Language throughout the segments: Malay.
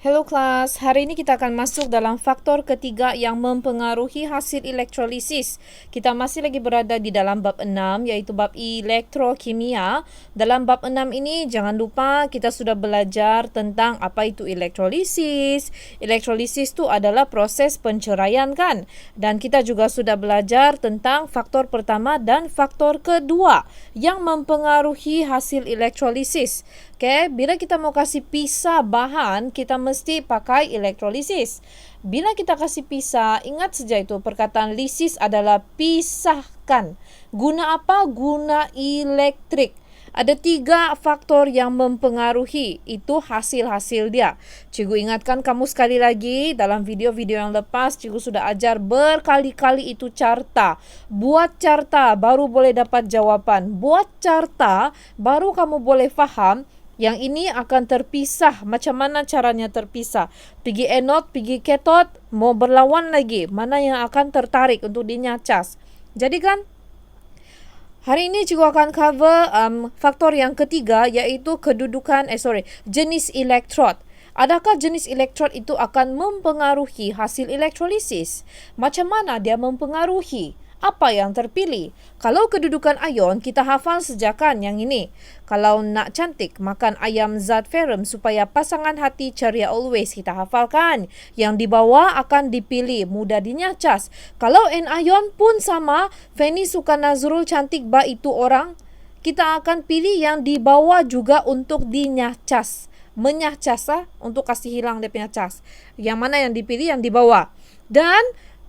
Hello kelas, hari ini kita akan masuk dalam faktor ketiga yang mempengaruhi hasil elektrolisis. Kita masih lagi berada di dalam bab 6 iaitu bab elektrokimia. Dalam bab 6 ini jangan lupa kita sudah belajar tentang apa itu elektrolisis. Elektrolisis itu adalah proses penceraian kan? Dan kita juga sudah belajar tentang faktor pertama dan faktor kedua yang mempengaruhi hasil elektrolisis. Okay, bila kita mau kasih pisah bahan, kita mesti pakai elektrolisis. Bila kita kasih pisah, ingat saja itu perkataan lisis adalah pisahkan. Guna apa? Guna elektrik. Ada 3 faktor yang mempengaruhi, itu hasil-hasil dia. Cikgu ingatkan kamu sekali lagi, dalam video-video yang lepas, cikgu sudah ajar berkali-kali itu carta. Buat carta, baru boleh dapat jawapan. Buat carta, baru kamu boleh faham. Yang ini akan terpisah. Macam mana caranya terpisah? Pergi anode, pergi cathode, mau berlawan lagi. Mana yang akan tertarik untuk dinyacas? Jadi kan, hari ini cikgu akan cover faktor yang ketiga iaitu jenis elektrod. Adakah jenis elektrod itu akan mempengaruhi hasil elektrolisis? Macam mana dia mempengaruhi? Apa yang terpilih? Kalau kedudukan ion, kita hafal sejakan yang ini. Kalau nak cantik, makan ayam zat ferrum supaya pasangan hati ceria always. Kita hafalkan. Yang di bawah akan dipilih, mudah dinyacas. Kalau N-ion pun sama, Fanny suka Nazrul cantik ba itu orang. Kita akan pilih yang di bawah juga untuk dinyacas. Menyacas untuk kasih hilang dia punya cas. Yang mana yang dipilih? Yang di bawah. Dan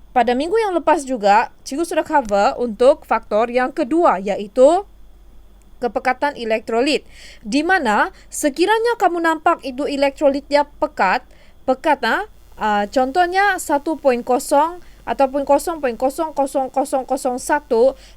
pada minggu yang lepas juga, cikgu sudah cover untuk faktor yang kedua, iaitu kepekatan elektrolit. Di mana sekiranya kamu nampak itu elektrolit dia pekat, contohnya 1.0 ataupun 0.00001,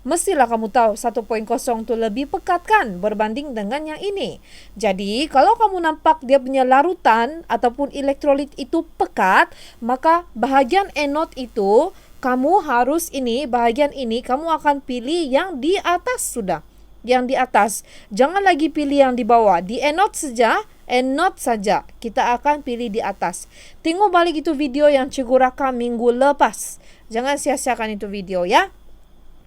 mestilah kamu tahu 1.0 itu lebih pekat kan berbanding dengan yang ini. Jadi, kalau kamu nampak dia punya larutan ataupun elektrolit itu pekat, maka bahagian anode itu kamu harus bahagian ini kamu akan pilih yang di atas sudah. Yang di atas. Jangan lagi pilih yang di bawah. Di anode saja. Kita akan pilih di atas. Tengok balik itu video yang cikgu rakam minggu lepas. Jangan sia-siakan itu video ya.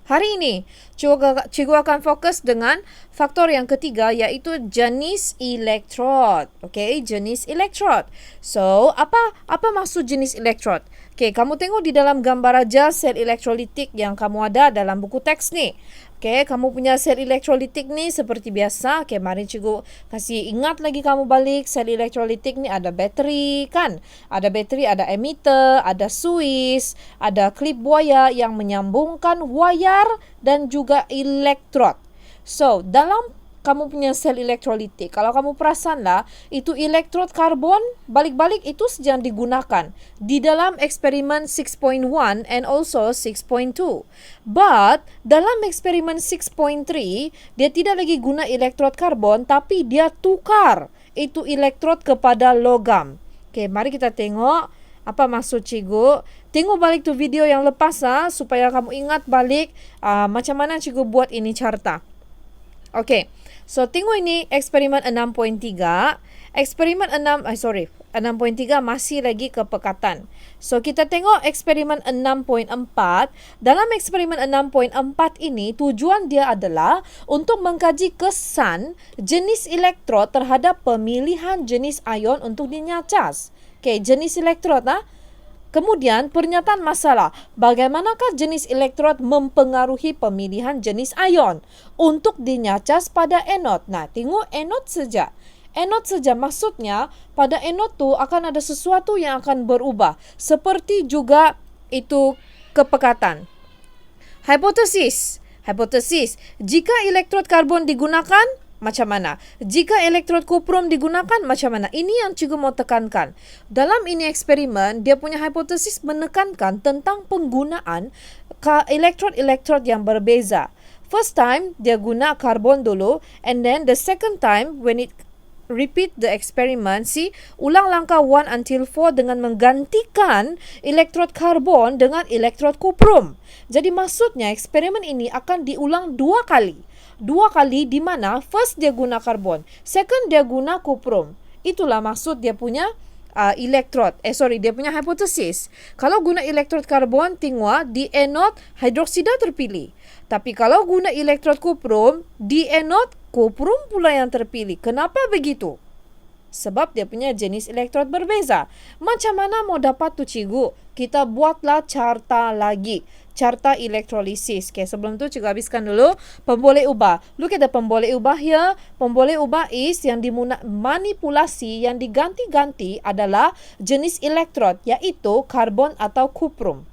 Hari ini, cikgu akan fokus dengan faktor yang ketiga iaitu jenis elektrod. Okay, jenis elektrod. So, apa maksud jenis elektrod? Okay, kamu tengok di dalam gambar aja sel elektrolitik yang kamu ada dalam buku teks ni. Okay, kamu punya sel elektrolitik ni seperti biasa. Okay, mari cikgu kasih ingat lagi kamu balik. Sel elektrolitik ni ada bateri kan? Ada bateri, ada emitter, ada suis, ada klip buaya yang menyambungkan wayar dan juga elektrod. So, dalam kamu punya sel elektrolitik, kalau kamu perasan lah, itu elektrod karbon balik-balik itu sedang digunakan di dalam eksperimen 6.1 and also 6.2. But dalam eksperimen 6.3, dia tidak lagi guna elektrod karbon tapi dia tukar itu elektrod kepada logam. Okay, mari kita tengok apa maksud cikgu. Tengok balik tu video yang lepas supaya kamu ingat balik macam mana cikgu buat ini carta. Okay, so tengok ini eksperimen 6.3. Eksperimen 6.3 masih lagi kepekatan. So kita tengok eksperimen 6.4. Dalam eksperimen 6.4 ini tujuan dia adalah untuk mengkaji kesan jenis elektrod terhadap pemilihan jenis ion untuk dinyacas. Okay, jenis elektrod Kemudian pernyataan masalah, bagaimanakah jenis elektrod mempengaruhi pemilihan jenis ion untuk dinyacas pada anode. Nah, tengok anode saja. Anode saja maksudnya pada anode tu akan ada sesuatu yang akan berubah. Seperti juga itu kepekatan. Hipotesis. Jika elektrod karbon digunakan, macam mana? Jika elektrod kuprum digunakan, macam mana? Ini yang cikgu mau tekankan. Dalam ini eksperimen, dia punya hipotesis menekankan tentang penggunaan elektrod-elektrod yang berbeza. First time, dia guna karbon dulu. And then the second time, when it repeat the experiment, ulang langkah 1 until 4 dengan menggantikan elektrod karbon dengan elektrod kuprum. Jadi maksudnya eksperimen ini akan diulang 2 kali. 2 kali di mana first dia guna karbon, second dia guna kuprum. Itulah maksud dia punya dia punya hipotesis. Kalau guna elektrod karbon, tengok di anode hidroksida terpilih. Tapi kalau guna elektrod kuprum, di anode kuprum pula yang terpilih. Kenapa begitu? Sebab dia punya jenis elektrod berbeza. Macam mana mau dapat tu cikgu? Kita buatlah carta lagi. Carta elektrolisis. Okay, sebelum tu cikgu habiskan dulu pemboleh ubah. Look at the pemboleh ubah here. Pemboleh ubah is yang dimanipulasi, yang diganti-ganti adalah jenis elektrod, iaitu karbon atau kuprum.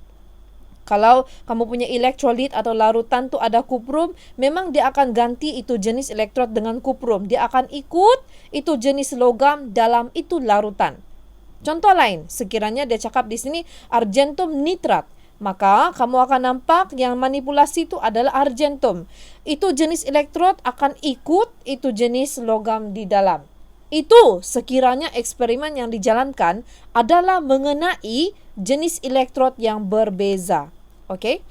Kalau kamu punya elektrolit atau larutan tu ada kuprum, memang dia akan ganti itu jenis elektrod dengan kuprum. Dia akan ikut itu jenis logam dalam itu larutan. Contoh lain, sekiranya dia cakap di sini argentum nitrat, maka kamu akan nampak yang manipulasi itu adalah argentum. Itu jenis elektrod akan ikut itu jenis logam di dalam. Itu sekiranya eksperimen yang dijalankan adalah mengenai jenis elektrod yang berbeza. Okey.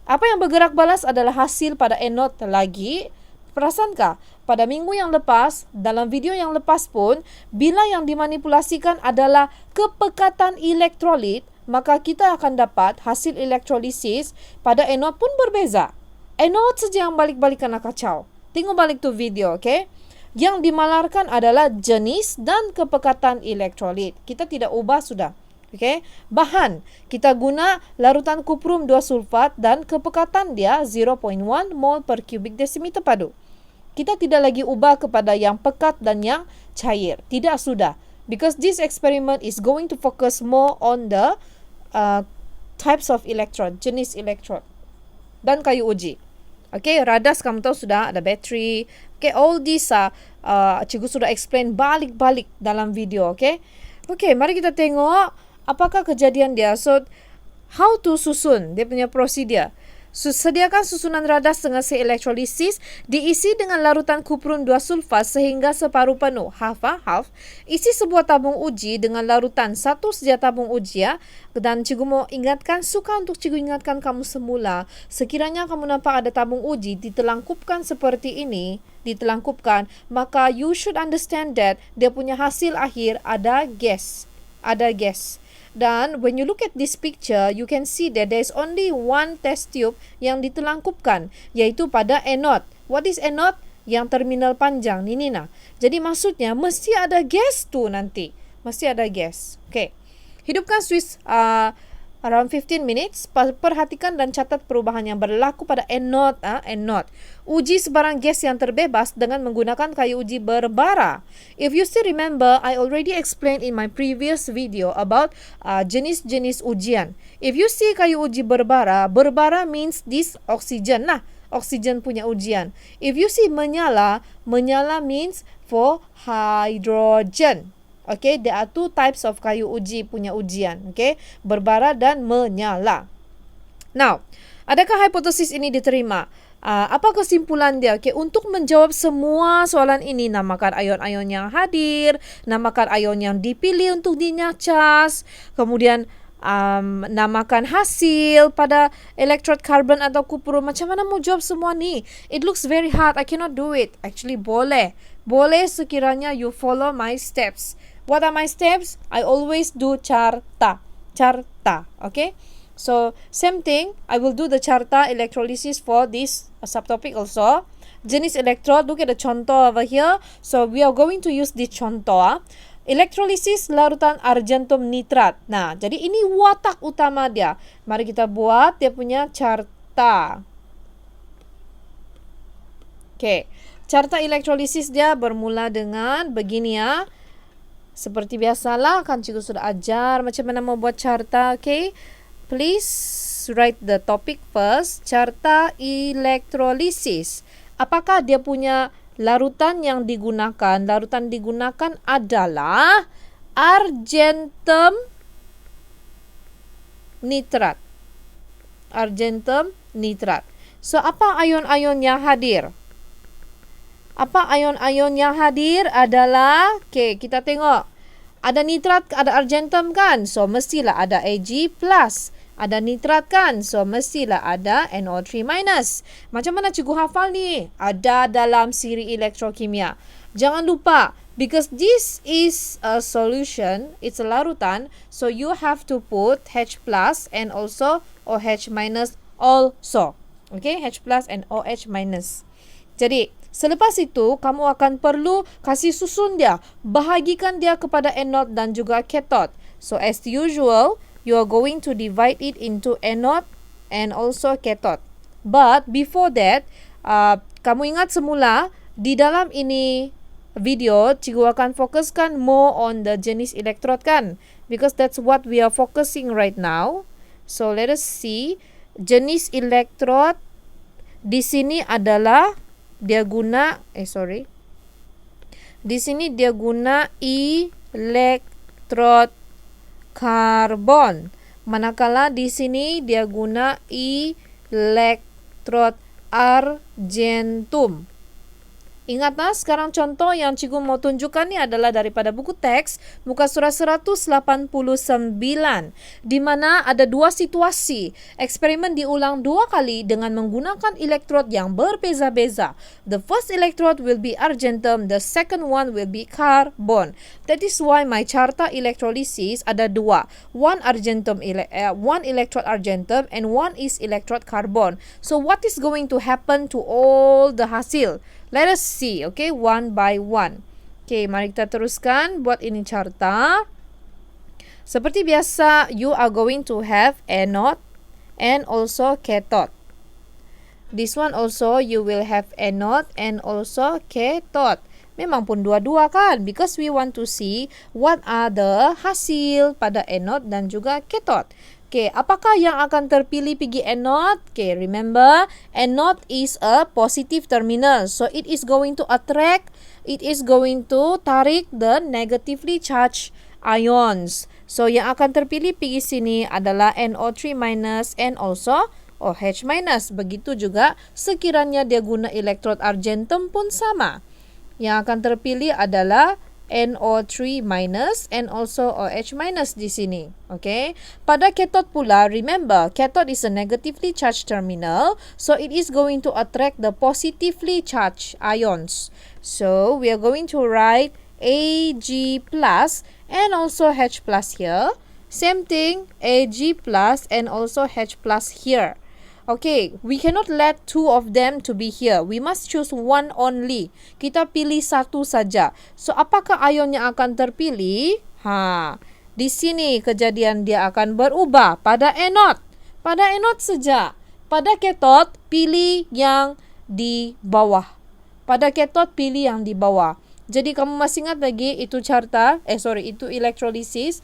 Apa yang bergerak balas adalah hasil pada anode lagi. Perasankah pada minggu yang lepas, dalam video yang lepas pun, bila yang dimanipulasikan adalah kepekatan elektrolit, maka kita akan dapat hasil elektrolisis pada anode pun berbeza. Anode saja yang balik-balik kena kacau. Tengok balik tu video, okey? Yang dimalarkan adalah jenis dan kepekatan elektrolit. Kita tidak ubah sudah. Okay. Bahan, kita guna larutan kuprum 2 sulfat dan kepekatan dia 0.1 mol per kubik desimeter padu. Kita tidak lagi ubah kepada yang pekat dan yang cair. Tidak sudah. Because this experiment is going to focus more on the types of electrode, jenis elektrod dan kayu uji. Okay, radas kamu tahu sudah ada bateri. Okay, all these cikgu sudah explain balik-balik dalam video. Okay, mari kita tengok apakah kejadian dia. So, how to susun dia punya prosedur. Sediakan susunan radas dengan elektrolisis, diisi dengan larutan kuprum 2 sulfat sehingga separuh penuh, half. Isi sebuah tabung uji dengan larutan 1 saja tabung uji Dan cikgu mau ingatkan, suka untuk cikgu ingatkan kamu semula, sekiranya kamu nampak ada tabung uji ditelangkupkan seperti ini, maka you should understand that dia punya hasil akhir ada gas. Dan when you look at this picture, you can see that there is only one test tube yang ditelangkupkan, yaitu pada anode. What is anode? Yang terminal panjang, ni nah. Jadi maksudnya mesti ada gas tu nanti. Mesti ada gas. Okay. Hidupkan switch around 15 minutes. Perhatikan dan catat perubahan yang berlaku pada anode. Uji sebarang gas yang terbebas dengan menggunakan kayu uji berbara. If you still remember, I already explained in my previous video about jenis-jenis ujian. If you see kayu uji berbara means this oxygen lah. Oksigen punya ujian. If you see menyala means for hydrogen. Okay, there are 2 types of kayu uji punya ujian. Okay, berbara dan menyala. Now, adakah hipotesis ini diterima? Apa kesimpulan dia? Okay, untuk menjawab semua soalan ini, namakan ion-ion yang hadir, namakan ion yang dipilih untuk dinyacas, kemudian namakan hasil pada elektrod karbon atau kuprum. Macam mana mau jawab semua ni? It looks very hard. I cannot do it. Actually, boleh sekiranya you follow my steps. What are my steps? I always do carta. Okay? So, same thing. I will do the carta electrolysis for this subtopic also. Jenis elektrod, look at the contoh over here. So, we are going to use this contoh. Elektrolisis larutan argentum nitrat. Nah, jadi ini watak utama dia. Mari kita buat dia punya carta. Okay. Carta elektrolisis dia bermula dengan begini ya. Seperti biasalah, kan cikgu sudah ajar macam mana membuat carta. Okay. Please write the topic first. Carta elektrolisis. Apakah dia punya larutan yang digunakan? Larutan digunakan adalah argentum nitrat. Argentum nitrat. So, apa ion-ion yang hadir? Apa ion-ion yang hadir adalah, okay, kita tengok. Ada nitrat, ada argentum kan? So, mestilah ada Ag+. Ada nitrat kan? So, mestilah ada NO3-. Macam mana cikgu hafal ni? Ada dalam siri elektrokimia. Jangan lupa, because this is a solution, it's a larutan, so you have to put H plus and also OH minus also. Okay, H plus and OH minus. Jadi, selepas itu, kamu akan perlu kasih susun dia. Bahagikan dia kepada anode dan juga cathode. So, as usual, you are going to divide it into anode and also cathode. But, before that, kamu ingat semula, di dalam ini video, cikgu akan fokuskan more on the jenis elektrod kan? Because that's what we are focusing right now. So, let us see. Jenis elektrod di sini adalah dia guna di sini dia guna elektrod karbon, manakala di sini dia guna elektrod argentum. Ingat sekarang contoh yang cikgu mau tunjukkan ni adalah daripada buku teks muka surat 189, di mana ada dua situasi. Eksperimen diulang 2 kali dengan menggunakan elektrod yang berbeza-beza. The first electrode will be argentum, the second one will be carbon. That is why my carta electrolysis ada 2. One electrode argentum and one is electrode carbon. So what is going to happen to all the hasil? Let us see, okay, one by one. Okay, mari kita teruskan buat ini carta. Seperti biasa, you are going to have anode and also cathode. This one also, you will have anode and also cathode. Memang pun dua-dua kan? Because we want to see what are the hasil pada anode dan juga cathode. Okay, apakah yang akan terpilih pergi anode? Okay, remember, anode is a positive terminal. So, it is going to tarik the negatively charged ions. So, yang akan terpilih pergi sini adalah NO3 minus and also OH minus. Begitu juga sekiranya dia guna elektrod argentum pun sama. Yang akan terpilih adalah NO3 minus and also OH minus di sini. Okay. Pada cathode pula, remember, cathode is a negatively charged terminal. So, it is going to attract the positively charged ions. So, we are going to write Ag plus and also H plus here. Same thing, Ag plus and also H plus here. Okay, we cannot let 2 of them to be here. We must choose one only. Kita pilih satu saja. So, apakah ion yang akan terpilih? Di sini kejadian dia akan berubah pada anode. Pada anode saja. Pada cathode, pilih yang di bawah. Pada cathode, pilih yang di bawah. Jadi, kamu masih ingat lagi itu carta, itu elektrolisis,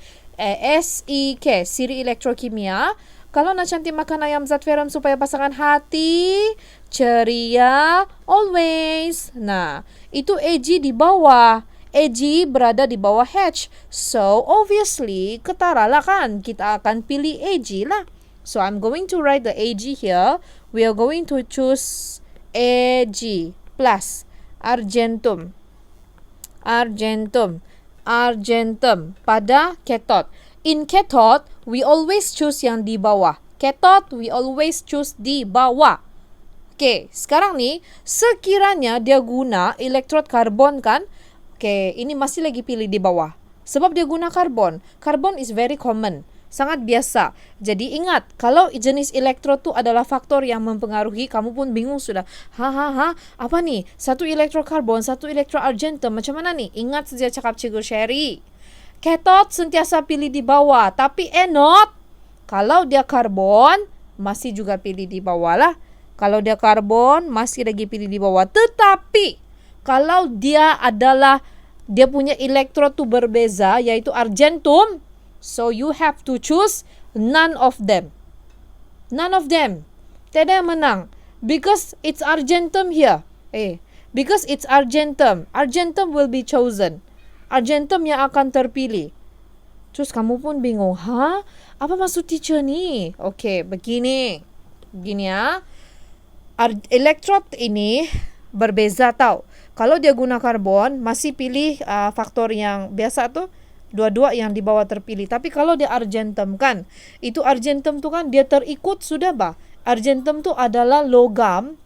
SIK, siri elektrokimia. Kalau nak cantik makan ayam zat ferrum supaya pasangan hati, ceria, always. Nah, itu Ag di bawah. Ag berada di bawah H. So, obviously, ketaralah kan. Kita akan pilih Ag lah. So, I'm going to write the Ag here. We are going to choose Ag plus argentum. Argentum pada cathode. In cathode, we always choose yang di bawah. Cathode, we always choose di bawah. Okay, sekarang ni, sekiranya dia guna elektrod karbon kan? Okay, ini masih lagi pilih di bawah. Sebab dia guna karbon. Karbon is very common. Sangat biasa. Jadi ingat, kalau jenis elektrod tu adalah faktor yang mempengaruhi, kamu pun bingung sudah. Apa ni? Satu elektrod karbon, satu elektrod argentum. Macam mana ni? Ingat saja cakap Cikgu Sherry. Cathode sentiasa pilih di bawah. Tapi anode, kalau dia karbon, masih juga pilih di bawah lah. Kalau dia karbon, masih lagi pilih di bawah. Tetapi, kalau dia punya elektrod tu berbeza, yaitu argentum, so you have to choose none of them. None of them. Tiada yang menang. Because it's argentum here. Because it's argentum. Argentum will be chosen. Argentum yang akan terpilih. Terus kamu pun bingung. Apa maksud teacher ni? Okay, begini. Begini ya. Elektrod ini berbeza tau. Kalau dia guna karbon, masih pilih faktor yang biasa tu. Dua-dua yang di bawah terpilih. Tapi kalau dia argentum kan, itu argentum tu kan dia terikut sudah bah. Argentum tu adalah logam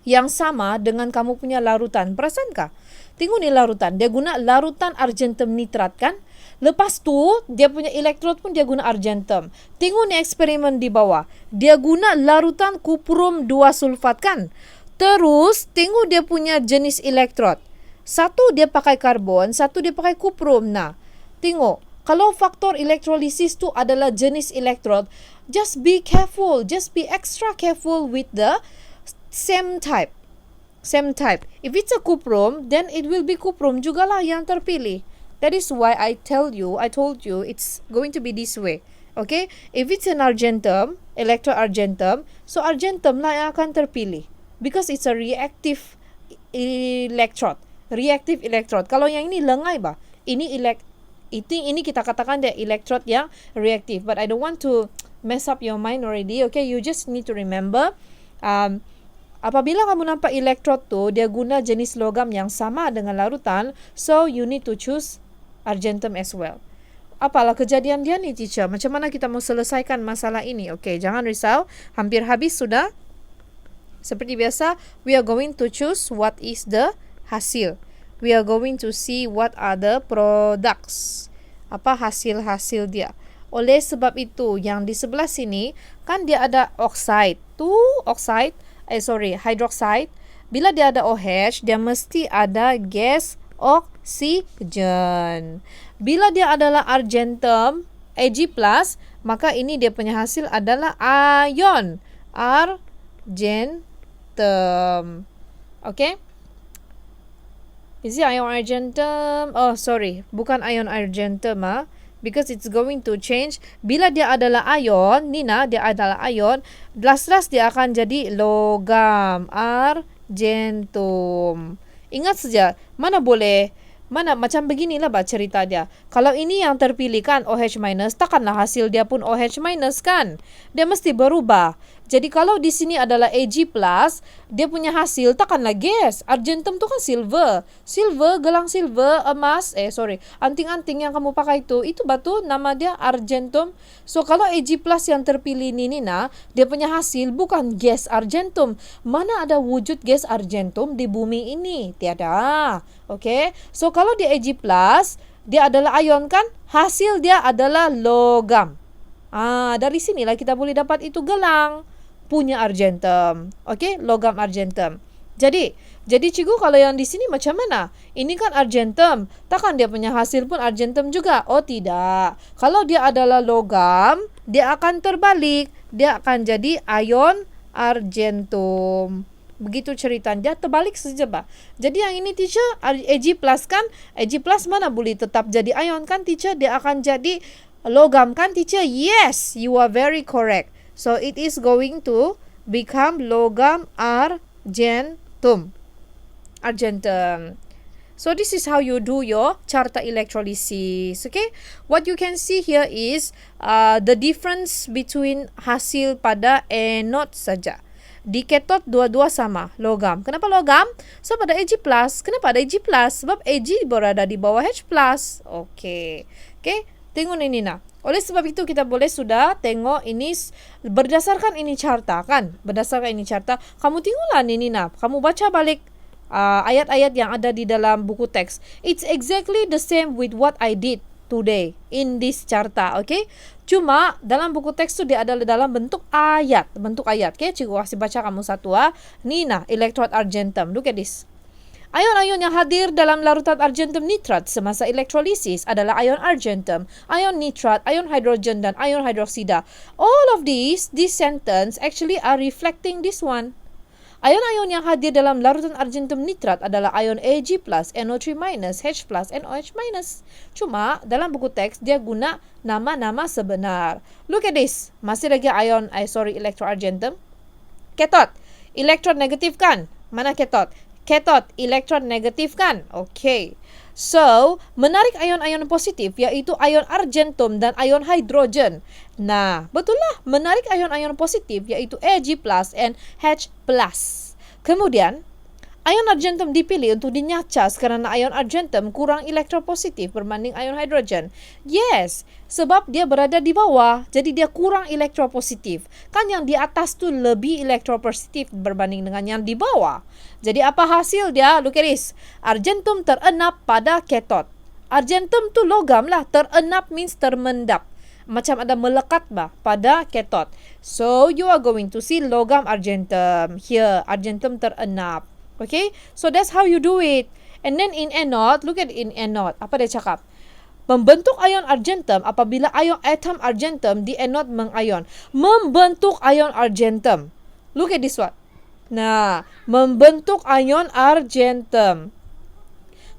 yang sama dengan kamu punya larutan. Perasankah? Tengok ni larutan. Dia guna larutan argentum nitrat kan? Lepas tu, dia punya elektrod pun dia guna argentum. Tengok ni eksperimen di bawah. Dia guna larutan kuprum 2 sulfat kan? Terus, tengok dia punya jenis elektrod. Satu dia pakai karbon, satu dia pakai kuprum. Nah, tengok. Kalau faktor elektrolisis tu adalah jenis elektrod, just be careful. Just be extra careful with the same type. Same type. If it's a kuprum, then it will be kuprum jugalah yang terpilih. That is why I told you, it's going to be this way. Okay? If it's an argentum, electroargentum, so argentum lah yang akan terpilih. Because it's a reactive electrode. Reactive electrode. Kalau yang ini lengai bah. Ini kita katakan dia electrode yang reactive. But I don't want to mess up your mind already. Okay? You just need to remember, apabila kamu nampak elektrod tu, dia guna jenis logam yang sama dengan larutan, so you need to choose argentum as well. Apalah kejadian dia ni, teacher? Macam mana kita mau selesaikan masalah ini? Okay, jangan risau. Hampir habis sudah. Seperti biasa, we are going to choose what is the hasil. We are going to see what are the products. Apa hasil-hasil dia. Oleh sebab itu, yang di sebelah sini, kan dia ada oxide. Hydroxide. Bila dia ada OH, dia mesti ada gas oksigen. Bila dia adalah argentum, Ag+, maka ini dia punya hasil adalah ion argentum. Okay? Is it ion argentum? Oh, sorry. Bukan ion argentum, because it's going to change. Bila dia adalah ion, Nina, dia adalah ion, last dia akan jadi logam argentum. Ingat saja, mana macam beginilah cerita dia. Kalau ini yang terpilih kan OH-, takkanlah hasil dia pun OH- kan? Dia mesti berubah. Jadi kalau di sini adalah Ag+, dia punya hasil takkanlah gas. Argentum tu kan silver. Gelang silver, emas, anting-anting yang kamu pakai itu batu, nama dia argentum. So kalau Ag+ yang terpilih ni Nina, dia punya hasil bukan gas argentum. Mana ada wujud gas argentum di bumi ini? Tiada. Okay? So kalau dia Ag+, dia adalah ion kan? Hasil dia adalah logam. Dari sinilah kita boleh dapat itu gelang punya argentum. Okay? Logam argentum. Jadi cikgu kalau yang di sini macam mana? Ini kan argentum. Takkan dia punya hasil pun argentum juga? Oh tidak. Kalau dia adalah logam, dia akan terbalik. Dia akan jadi ion argentum. Begitu cerita dia terbalik saja bah. Jadi yang ini teacher Ag+ kan? Ag+ mana boleh tetap jadi ion kan teacher? Dia akan jadi logam kan teacher? Yes, you are very correct. So it is going to become logam argentum. So this is how you do your carta electrolysis. Okay, what you can see here is the difference between hasil pada anode saja. Di cathode dua-dua sama, logam. Kenapa logam? So pada Ag+, kenapa ada Ag+? Sebab Ag berada di bawah H+. Okay, tengok ini nah. Oleh sebab itu kita boleh sudah tengok ini berdasarkan ini carta kan? Berdasarkan ini carta, kamu tengoklah ini nah. Kamu baca balik ayat-ayat yang ada di dalam buku teks. It's exactly the same with what I did today in this carta, okay? Cuma dalam buku teks tu dia adalah dalam bentuk ayat, okay? Cikgu kasih baca kamu satu Nina, electrode argentum. Look at this. Ion-ion yang hadir dalam larutan argentum nitrat semasa elektrolisis adalah ion argentum, ion nitrat, ion hidrogen, dan ion hidroksida. All of this sentence actually are reflecting this one. Ion-ion yang hadir dalam larutan argentum nitrat adalah ion Ag+, NO3-, H+, and OH-. Cuma dalam buku teks dia guna nama-nama sebenar. Look at this. Masih lagi electroargentum. Cathode, elektron negatif kan? Mana cathode? Cathode, elektron negatif kan? Okay. So, menarik ion-ion positif yaitu ion argentum dan ion hidrogen. Nah, betul lah, menarik ion-ion positif yaitu Ag+ and H+. Kemudian, Ion argentum dipilih untuk dinyacas kerana ion argentum kurang elektropositif berbanding ion hidrogen. Yes, sebab dia berada di bawah, jadi dia kurang elektropositif. Kan yang di atas tu lebih elektropositif berbanding dengan yang di bawah. Jadi apa hasil dia? Look at this. Argentum terenap pada katot. Argentum tu logam lah. Terenap means termendap. Macam ada melekat bah pada katot. So, you are going to see logam argentum. Here, argentum terenap. Okay, so that's how you do it. And then in anode, look at in anode. Apa dia cakap? Membentuk ion argentum apabila ion atom argentum di anode mengion. Membentuk ion argentum. Look at this one. Nah, membentuk ion argentum.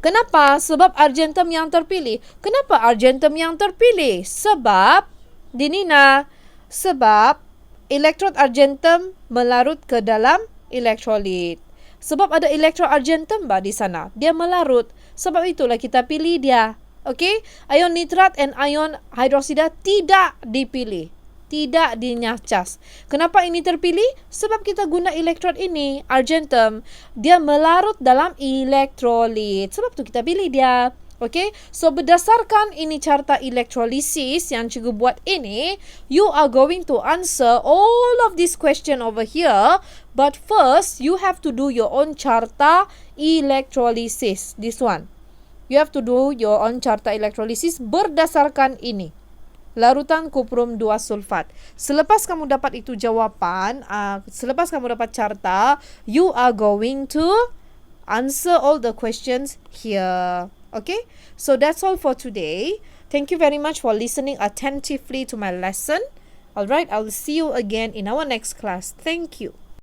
Kenapa? Sebab argentum yang terpilih. Kenapa argentum yang terpilih? Sebab, Dinina, sebab elektrod argentum melarut ke dalam elektrolit. Sebab ada elektron argentum di sana. Dia melarut. Sebab itulah kita pilih dia. Okay? Ion nitrat and ion hidroksida tidak dipilih. Tidak dinyacas. Kenapa ini terpilih? Sebab kita guna elektrod ini, argentum. Dia melarut dalam elektrolit. Sebab tu kita pilih dia. Okay, so berdasarkan ini carta elektrolisis yang cikgu buat ini, you are going to answer all of this question over here. But first, you have to do your own carta elektrolisis. This one. You have to do your own carta elektrolisis berdasarkan ini. Larutan kuprum 2 sulfat. Selepas kamu dapat itu jawapan, selepas kamu dapat carta, you are going to answer all the questions here. Okay, so that's all for today. Thank you very much for listening attentively to my lesson. Alright, I'll see you again in our next class. Thank you.